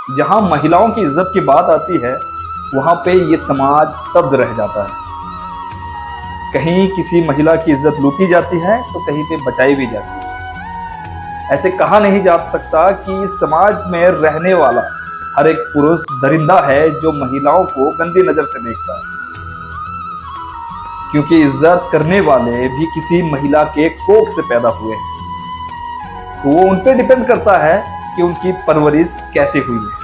जहां महिलाओं की इज्जत की बात आती है वहां पे ये समाज स्तब्ध रह जाता है। कहीं किसी महिला की इज्जत लूटी जाती है तो कहीं पे बचाई भी जाती है। ऐसे कहा नहीं जा सकता कि इस समाज में रहने वाला हर एक पुरुष दरिंदा है जो महिलाओं को गंदी नजर से देखता है, क्योंकि इज्जत करने वाले भी किसी महिला के कोख से पैदा हुए हैं। तो वो उन पे डिपेंड करता है कि उनकी परवरिश कैसे हुई है।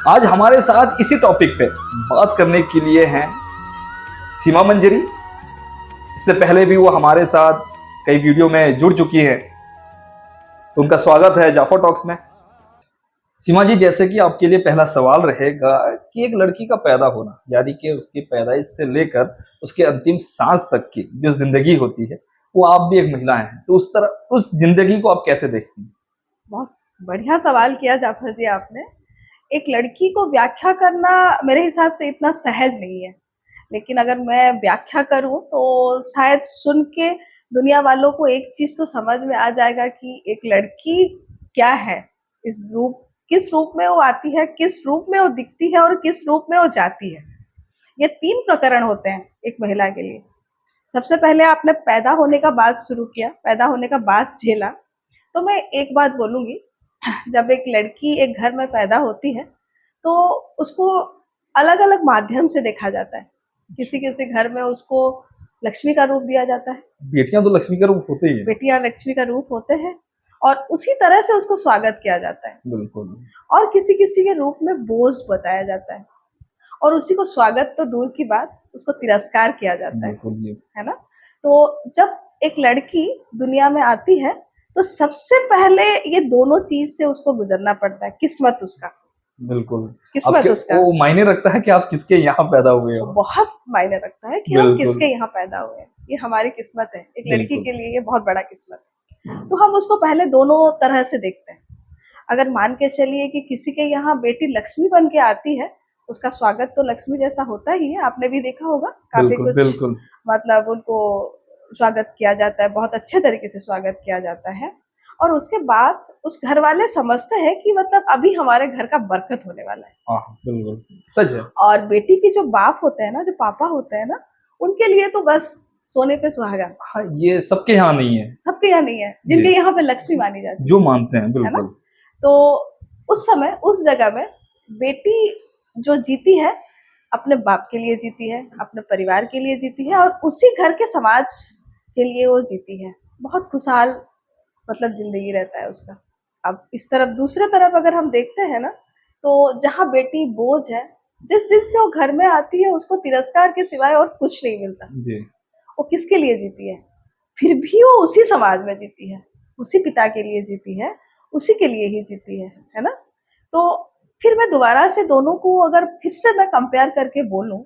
आज हमारे साथ इसी टॉपिक पे बात करने के लिए हैं सीमा मंजरी। इससे पहले भी वो हमारे साथ कई वीडियो में जुड़ चुकी है, तो उनका स्वागत है जाफर टॉक्स में। सीमा जी, जैसे कि आपके लिए पहला सवाल रहेगा कि एक लड़की का पैदा होना, यानी कि उसकी पैदाइश से लेकर उसके अंतिम सांस तक की जो जिंदगी होती है, वो आप भी एक महिला हैं, तो उस जिंदगी को आप कैसे देखती हैं? बहुत बढ़िया सवाल किया जाफर जी आपने। एक लड़की को व्याख्या करना मेरे हिसाब से इतना सहज नहीं है, लेकिन अगर मैं व्याख्या करूं तो शायद सुन के दुनिया वालों को एक चीज तो समझ में आ जाएगा कि एक लड़की क्या है, किस रूप में वो आती है, किस रूप में वो दिखती है और किस रूप में वो जाती है। ये 3 प्रकरण होते हैं एक महिला के लिए। सबसे पहले आपने पैदा होने का बात शुरू किया, पैदा होने का बात झेला, तो मैं एक बात बोलूंगी। जब एक लड़की एक घर में पैदा होती है तो उसको अलग अलग माध्यम से देखा जाता है। किसी किसी घर में उसको लक्ष्मी का रूप दिया जाता है। बेटियां तो लक्ष्मी का रूप होते ही है। बेटियां लक्ष्मी का रूप होते हैं और उसी तरह से उसको स्वागत किया जाता है। बिल्कुल। और किसी किसी के रूप में बोझ बताया जाता है और उसी को स्वागत तो दूर की बात, उसको तिरस्कार किया जाता है ना। तो जब एक लड़की दुनिया में आती है तो सबसे पहले ये दोनों चीज से उसको गुजरना पड़ता है। किस्मत उसका, बिल्कुल, किस्मत उसका वो मायने रखता है कि आप किसके यहाँ पैदा हुए हो। बहुत मायने रखता है कि हम किसके यहाँ पैदा हुए हैं। ये हमारी किस्मत है, एक लड़की के लिए ये बहुत बड़ा किस्मत है। तो हम उसको पहले दोनों तरह से देखते हैं। अगर मान के चलिए कि किसी के यहाँ बेटी लक्ष्मी बन के आती है, उसका स्वागत तो लक्ष्मी जैसा होता ही है, आपने भी देखा होगा। काफी कुछ मतलब उनको स्वागत किया जाता है, बहुत अच्छे तरीके से स्वागत किया जाता है। और उसके बाद उस घर वाले समझते हैं कि मतलब अभी हमारे घर का बरकत होने वाला है। बिल्कुल सच है। और बेटी की जो बाप होते हैं ना, जो पापा होते हैं ना, उनके लिए तो बस सोने पे सुहागा। हाँ, ये सबके यहाँ नहीं है। सबके यहाँ नहीं है, जिनके यहाँ पे लक्ष्मी मानी जाती है, जो मानते हैं, बिल्कुल। है ना? तो उस समय उस जगह में बेटी जो जीती है अपने बाप के लिए जीती है, अपने परिवार के लिए जीती है और उसी घर के समाज के लिए वो जीती है। बहुत खुशहाल मतलब जिंदगी रहता है उसका। अब इस तरफ दूसरे तरफ अगर हम देखते हैं ना, तो जहाँ बेटी बोझ है, जिस दिन से वो घर में आती है उसको तिरस्कार के सिवाय और कुछ नहीं मिलता जी। वो किसके लिए जीती है? फिर भी वो उसी समाज में जीती है, उसी पिता के लिए जीती है, उसी के लिए ही जीती है ना। तो फिर मैं दोबारा से दोनों को अगर फिर से मैं कंपेयर करके बोलूं,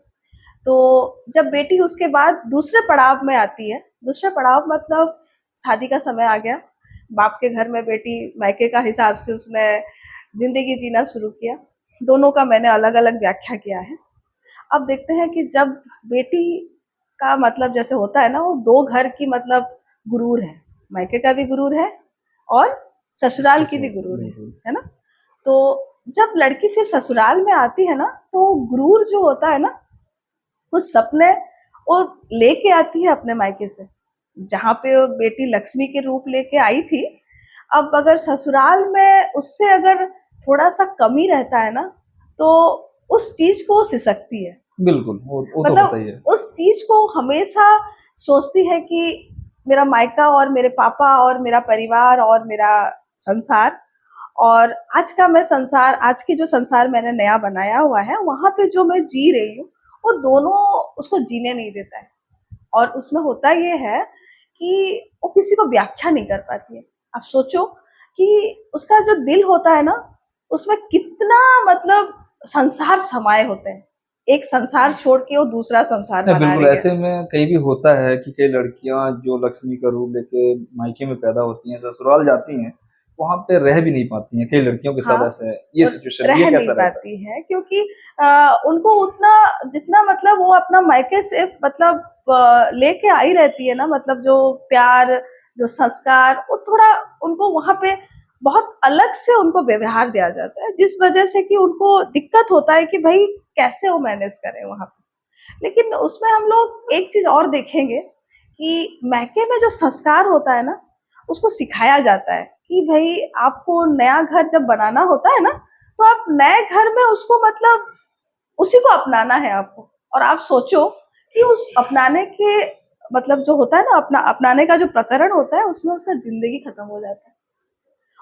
तो जब बेटी उसके बाद दूसरे पड़ाव में आती है, दूसरा पड़ाव मतलब शादी का समय आ गया, बाप के घर में बेटी मायके का हिसाब से उसने जिंदगी जीना शुरू किया। दोनों का मैंने अलग अलग व्याख्या किया है। अब देखते हैं कि जब बेटी का मतलब जैसे होता है ना, वो 2 घर की मतलब गुरूर है, मायके का भी गुरूर है और ससुराल की भी गुरूर है ना। तो जब लड़की फिर ससुराल में आती है ना, तो गुरूर जो होता है ना, कुछ सपने वो लेके आती है अपने मायके से, जहाँ पे वो बेटी लक्ष्मी के रूप लेके आई थी। अब अगर ससुराल में उससे अगर थोड़ा सा कमी रहता है ना, तो उस चीज को सिसकती है। बिल्कुल, वो मतलब तो होता ही है। उस चीज को हमेशा सोचती है कि मेरा मायका और मेरे पापा और मेरा परिवार और मेरा संसार और आज का मैं संसार, आज की जो संसार मैंने नया बनाया हुआ है, वहां पे जो मैं जी रही हूँ, वो दोनों उसको जीने नहीं देता है। और उसमें होता ये है कि वो किसी को व्याख्या नहीं कर पाती है। आप सोचो कि उसका जो दिल होता है ना, उसमें कितना मतलब संसार समाये होते हैं। एक संसार छोड़ के वो दूसरा संसार बना रही है। बिल्कुल, ऐसे में कहीं भी होता है कि कई लड़कियां जो लक्ष्मी का रूप लेके मायके में पैदा होती हैं, ससुराल जाती हैं, वहां पे रह भी नहीं पाती हैं। कई लड़कियों के साथ ऐसा है, ये सिचुएशन रह नहीं पाती है, क्योंकि उनको उतना जितना मतलब वो अपना मायके से मतलब लेके आई रहती है ना, मतलब जो प्यार, जो संस्कार, वो थोड़ा उनको वहां पे बहुत अलग से उनको व्यवहार दिया जाता है, जिस वजह से कि उनको दिक्कत होता है कि भाई कैसे वो मैनेज करें वहां पे। लेकिन उसमें हम लोग एक चीज और देखेंगे कि मैके में जो संस्कार होता है ना, उसको सिखाया जाता है कि भाई आपको नया घर जब बनाना होता है ना, तो आप नए घर में उसको मतलब उसी को अपनाना है आपको। और आप सोचो कि उस अपनाने के मतलब जो होता है ना, अपनाने का जो प्रकरण होता है, उसमें उसका जिंदगी खत्म हो जाता है।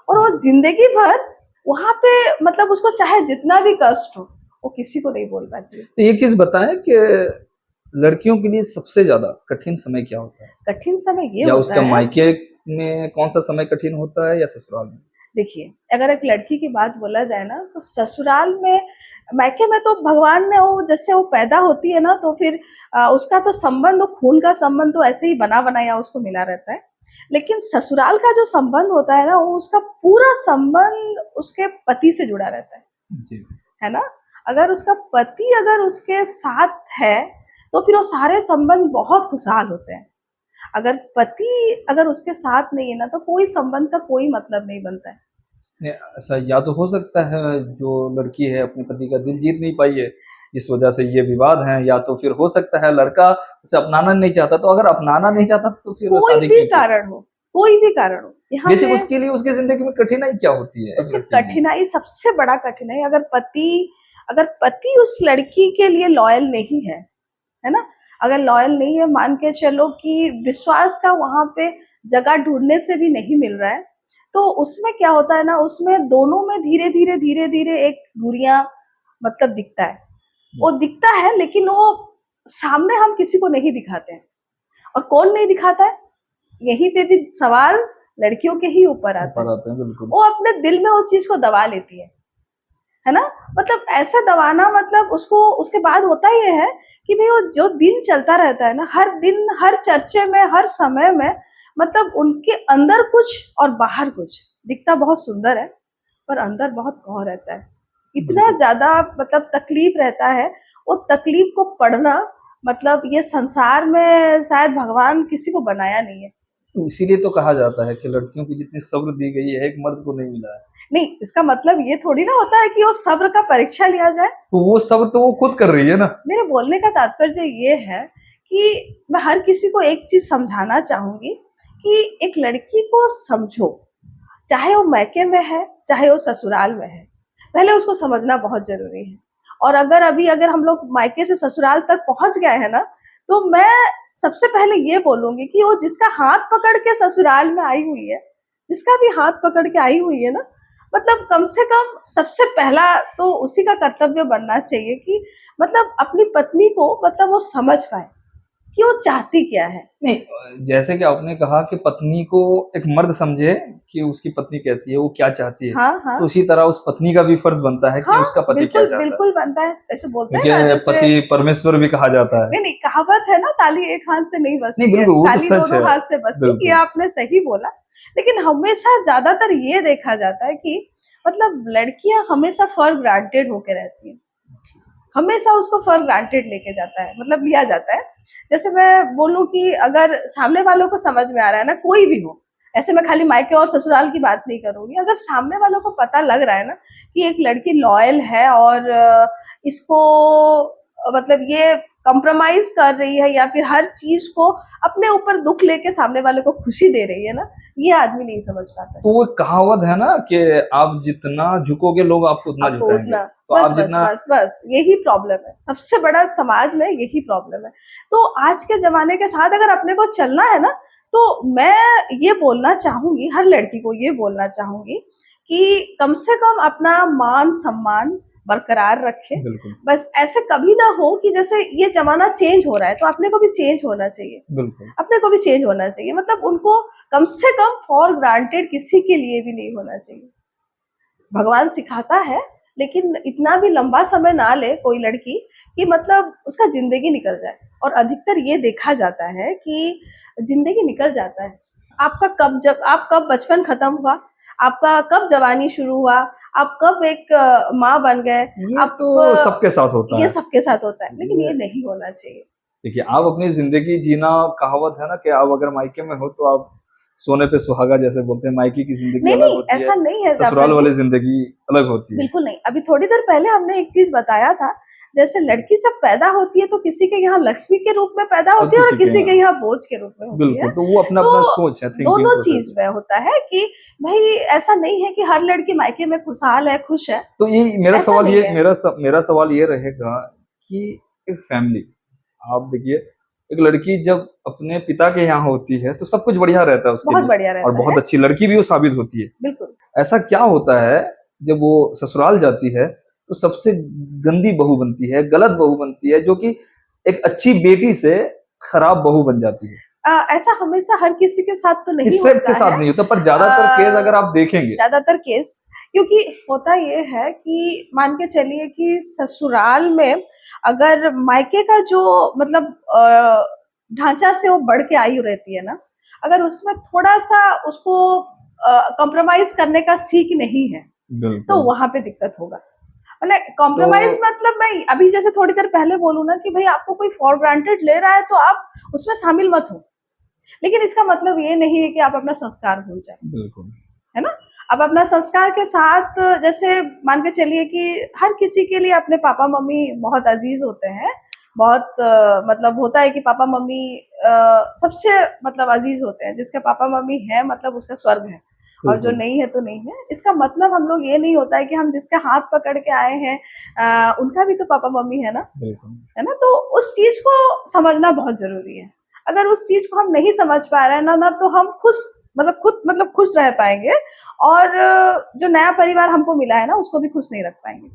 और वो जिंदगी भर वहां पे मतलब उसको चाहे जितना भी कष्ट हो, वो किसी को नहीं बोल पाती है। तो एक चीज बताएं कि लड़कियों के लिए सबसे ज्यादा कठिन समय क्या होता है, कठिन समय ये या होता उसका है, मायके में कौन सा समय कठिन होता है या ससुराल में? देखिए अगर एक लड़की की बात बोला जाए ना, तो ससुराल में, मायके में तो भगवान ने वो जैसे वो पैदा होती है ना, तो फिर उसका तो संबंध, वो खून का संबंध तो ऐसे ही बना बनाया उसको मिला रहता है। लेकिन ससुराल का जो संबंध होता है ना, वो उसका पूरा संबंध उसके पति से जुड़ा रहता जी। है ना। अगर उसका पति अगर उसके साथ है, तो फिर वो सारे संबंध बहुत खुशहाल होते हैं। अगर पति अगर उसके साथ नहीं है ना, तो कोई संबंध का कोई मतलब नहीं बनता है। नहीं, ऐसा या तो हो सकता है जो लड़की है अपने पति का दिल जीत नहीं पाई है, इस वजह से ये विवाद है, या तो फिर हो सकता है लड़का उसे अपनाना नहीं चाहता। तो अगर अपनाना नहीं चाहता तो फिर वो कोई शादी भी क्यों की? कारण हो, कोई भी कारण हो, यहाँ बेसिक पे उसके लिए उसकी जिंदगी में कठिनाई क्या होती है एक उसकी लड़की के लिए? कठिनाई, सबसे बड़ा कठिनाई, अगर पति उस लड़की के लिए लॉयल नहीं है ना, अगर लॉयल नहीं है, मान के चलो कि विश्वास का वहां पे जगह ढूंढने से भी नहीं मिल रहा है, तो उसमें क्या होता है ना, उसमें दोनों में धीरे धीरे धीरे धीरे एक दूरियां मतलब दिखता है। वो दिखता है, लेकिन वो सामने हम किसी को नहीं दिखाते हैं। और कौन नहीं दिखाता है, यहीं पे भी सवाल लड़कियों के ही ऊपर आता है। ऊपर आते हैं, बिल्कुल। वो अपने दिल में उस चीज को दबा लेती है ना। मतलब ऐसा दबाना, मतलब उसको उसके बाद होता ये है कि भाई वो जो दिन चलता रहता है ना, हर दिन हर चर्चे में हर समय में, मतलब उनके अंदर कुछ और बाहर कुछ दिखता बहुत सुंदर है, पर अंदर बहुत कौन रहता है। इतना बिल्कुल। ज्यादा मतलब तकलीफ रहता है। वो तकलीफ को पढ़ना, मतलब ये संसार में शायद भगवान किसी को बनाया नहीं है। तो इसीलिए तो कहा जाता है कि लड़कियों की जितनी सब्र दी गई है एक मर्द को नहीं मिला है। नहीं, इसका मतलब ये थोड़ी ना होता है कि वो सब्र का परीक्षा लिया जाए। तो वो सब्र तो वो खुद कर रही है ना। मेरे बोलने का तात्पर्य ये है कि मैं हर किसी को एक चीज समझाना चाहूंगी कि एक लड़की को समझो, चाहे वो मैके में है चाहे वो ससुराल में है, पहले उसको समझना बहुत जरूरी है। और अगर हम लोग मायके से ससुराल तक पहुंच गए हैं ना, तो मैं सबसे पहले ये बोलूंगी कि वो जिसका हाथ पकड़ के ससुराल में आई हुई है, जिसका भी हाथ पकड़ के आई हुई है ना, मतलब कम से कम सबसे पहला तो उसी का कर्तव्य बनना चाहिए कि मतलब अपनी पत्नी को मतलब वो समझ पाए कि वो चाहती क्या है। नहीं, जैसे कि आपने कहा कि पत्नी को एक मर्द समझे कि उसकी पत्नी कैसी है, वो क्या चाहती है, हाँ हाँ तो उसी तरह उस पत्नी का भी फर्ज बनता है कि हाँ, उसका पति क्या बिल्कुल चाहता है। बिल्कुल बनता है। ऐसे बोलते हैं ना, क्योंकि जैसे पति परमेश्वर भी कहा जाता है। नहीं नहीं, कहावत है ना, ताली एक हाथ से नहीं नहीं, बजती है, बिल्कुल वो तो ताली सच दोनों है। हाथ से बजती है। ये बिल्कुल। आपने सही बोला। लेकिन हमेशा ज्यादातर ये देखा जाता है कि मतलब लड़कियां हमेशा फॉर ग्रांटेड होके रहती हैं, हमेशा उसको फॉर ग्रांटेड लेके जाता है, मतलब लिया जाता है। जैसे मैं बोलूं कि अगर सामने वालों को समझ में आ रहा है ना, कोई भी हो, ऐसे मैं खाली मायके और ससुराल की बात नहीं करूंगी, अगर सामने वालों को पता लग रहा है ना कि एक लड़की लॉयल है और इसको मतलब ये कंप्रोमाइज कर रही है, या फिर हर चीज को अपने ऊपर दुख लेके सामने वाले को खुशी दे रही है ना, ये आदमी नहीं समझ पाता है। तो वो कहावत है ना कि आप जितना झुकोगे लोग आपको उतना आपको झुकाएंगे। उतना, तो बस आप बस जितना बस बस यही प्रॉब्लम है, सबसे बड़ा समाज में यही प्रॉब्लम है। तो आज के जमाने के साथ अगर अपने को चलना है ना, तो मैं ये बोलना चाहूंगी, हर लड़की को ये बोलना चाहूंगी कि कम से कम अपना मान सम्मान बरकरार रखे। बिल्कुल बस ऐसे कभी ना हो कि जैसे ये जमाना चेंज हो रहा है, तो अपने को भी चेंज होना चाहिए, बिल्कुल। अपने को भी चेंज होना चाहिए। मतलब उनको कम से कम फॉर ग्रांटेड किसी के लिए भी नहीं होना चाहिए। भगवान सिखाता है, लेकिन इतना भी लंबा समय ना ले कोई लड़की कि मतलब उसका जिंदगी निकल जाए। और अधिकतर ये देखा जाता है कि जिंदगी निकल जाता है। आपका कब, जब आप कब बचपन खत्म हुआ, आपका कब जवानी शुरू हुआ, आप कब एक माँ बन गए, ये आप तो सबके साथ होता ये है। सबके साथ होता है, लेकिन ये ये नहीं होना चाहिए। देखिए, आप अपनी जिंदगी जीना, कहावत है ना कि आप अगर मायके में हो तो आप सोने पे सुहागा जैसे बोलते हैं, मायके की जिंदगी नहीं अलग नहीं, होती है, ऐसा नहीं है ससुराल जाफर वाली जी, जिंदगी अलग होती है। बिल्कुल नहीं। अभी थोड़ी देर पहले हमने एक चीज बताया था, जैसे लड़की जब पैदा होती है तो किसी के यहाँ लक्ष्मी के रूप में पैदा और होती है और किसी के किसी के यहाँ, यहाँ बोझ के रूप में होती है। बिल्कुल, तो वो अपना तो अपना सोच है, थिंकिंग दोनों प्रोसेस चीज है। में होता है कि भाई ऐसा नहीं है कि हर लड़की मायके में खुशहाल है, खुश है, तो ये मेरा ऐसा सवाल, नहीं ये है। मेरा सवाल ये रहेगा कि एक फैमिली, आप देखिए, एक लड़की जब अपने पिता के यहाँ होती है तो सब कुछ बढ़िया रहता है उसके बहुत लिए, बढ़िया और रहता बहुत है, अच्छी लड़की भी वो साबित होती है। बिल्कुल। ऐसा क्या होता है जब वो ससुराल जाती है तो सबसे गंदी बहू बनती है, गलत बहू बनती है, जो कि एक अच्छी बेटी से खराब बहू बन जाती है? ऐसा हमेशा हर किसी के साथ तो नहीं इस होता सबके साथ है। नहीं होता, पर ज्यादातर केस अगर आप देखेंगे, ज्यादातर केस, क्योंकि होता ये है कि मान के चलिए कि ससुराल में अगर मायके का जो मतलब ढांचा से वो बढ़ के आई रहती है ना, अगर उसमें थोड़ा सा उसको कॉम्प्रोमाइज करने का सीख नहीं है तो बिल्कुल, वहां पे दिक्कत होगा। मतलब तो कॉम्प्रोमाइज मतलब मैं अभी जैसे थोड़ी देर पहले बोलूँ ना कि भाई आपको कोई फॉर ग्रांटेड ले रहा है तो आप उसमें शामिल मत हो, लेकिन इसका मतलब ये नहीं है कि आप अपना संस्कार भूल जाए, बिल्कुल, है ना। अब अपना संस्कार के साथ जैसे मान के चलिए कि हर किसी के लिए अपने पापा मम्मी बहुत अजीज होते हैं, बहुत मतलब होता है कि पापा मम्मी सबसे मतलब अजीज होते हैं, जिसके पापा मम्मी है मतलब उसका स्वर्ग है, और जो बिल्कुल, नहीं है तो नहीं है। इसका मतलब हम लोग ये नहीं होता है कि हम जिसके हाथ पकड़ के आए हैं उनका भी तो पापा मम्मी है ना, बिल्कुल। है ना। तो उस चीज को समझना बहुत जरूरी है। अगर उस चीज को हम नहीं समझ पा रहे हैं ना ना तो हम खुश मतलब खुश रह पाएंगे, और जो नया परिवार हमको मिला है ना उसको भी खुश नहीं रख पाएंगे,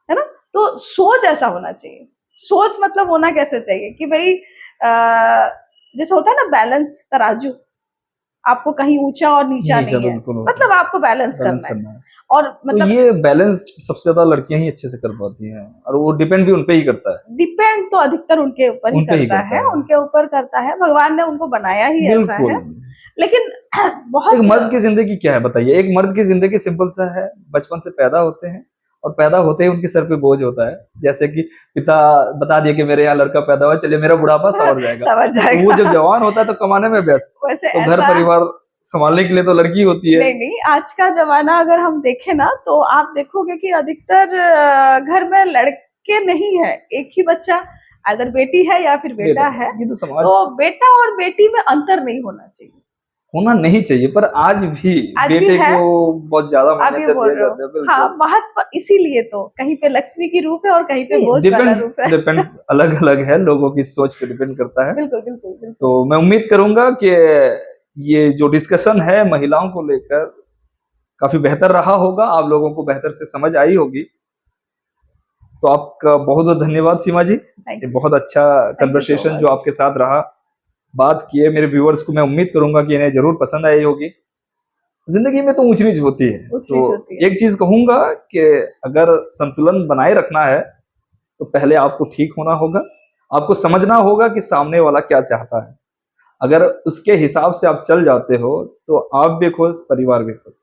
है ना। तो सोच ऐसा होना चाहिए। सोच मतलब होना कैसे चाहिए कि भाई जैसे होता है ना बैलेंस तराजू, आपको कहीं ऊंचा और नीचा नीचा नहीं है, बिल्कुल होता है, मतलब आपको बैलेंस बैलेंस करना है। करना है। और तो मतलब ये बैलेंस सबसे ज्यादा लड़कियां ही अच्छे से कर पाती हैं, और वो डिपेंड भी उन पे ही करता है, डिपेंड तो अधिकतर उनके ऊपर ही उन पे ही करता करता है, है। उनके ऊपर करता है, भगवान ने उनको बनाया ही ऐसा बिल्कुल। है। लेकिन एक बहुत मर्द की जिंदगी क्या है बताइए? एक मर्द की जिंदगी सिंपल सा है, बचपन से पैदा होते हैं और पैदा होते ही उनके सर पे बोझ होता है। जैसे कि पिता बता दिया कि मेरे यहाँ लड़का पैदा हुआ, चलिए मेरा बुढ़ापा संवर जाएगा। समझ तो वो जाएगा। जब जवान होता है तो कमाने में व्यस्त, वैसे तो घर ऐसा परिवार संभालने के लिए तो लड़की होती है। नहीं नहीं, आज का जमाना अगर हम देखें ना तो आप देखोगे कि अधिकतर घर में लड़के नहीं है, एक ही बच्चा, अगर बेटी है या फिर बेटा बेटा, है। ये तो तो समाज बेटा और बेटी में अंतर नहीं होना चाहिए। होना नहीं चाहिए, पर आज भी आज भी बेटे है, को बहुत ज्यादा अभी मान्यता बोल दिया रहे हो। जाता है। हाँ, बिल्कुल, महत्व इसीलिए तो कहीं पे लक्ष्मी की रूप है और कहीं पे नहीं, बोझ वाला डिपेंड्स रूप है। डिपेंड्स अलग अलग है, लोगों की सोच पे डिपेंड करता है। बिल्कुल बिल्कुल तो बिल्कुल। मैं उम्मीद करूंगा कि ये जो डिस्कशन है महिलाओं को लेकर काफी बेहतर रहा होगा, आप लोगों को बेहतर से समझ आई होगी। तो आपका बहुत बहुत धन्यवाद सीमा जी, थैंक ये यू, बहुत अच्छा थैंक यू सो कन्वर्सेशन जो मच। आपके साथ रहा। बात किए मेरे व्यूअर्स को, मैं उम्मीद करूंगा कि इन्हें जरूर पसंद आई होगी। जिंदगी में तो ऊंच नीच होती है, ऊंच तो नीच होती है। एक चीज कहूंगा कि अगर संतुलन बनाए रखना है तो पहले आपको ठीक होना होगा, आपको समझना होगा कि सामने वाला क्या चाहता है। अगर उसके हिसाब से आप चल जाते हो तो आप भी खुश, परिवार भी खुश।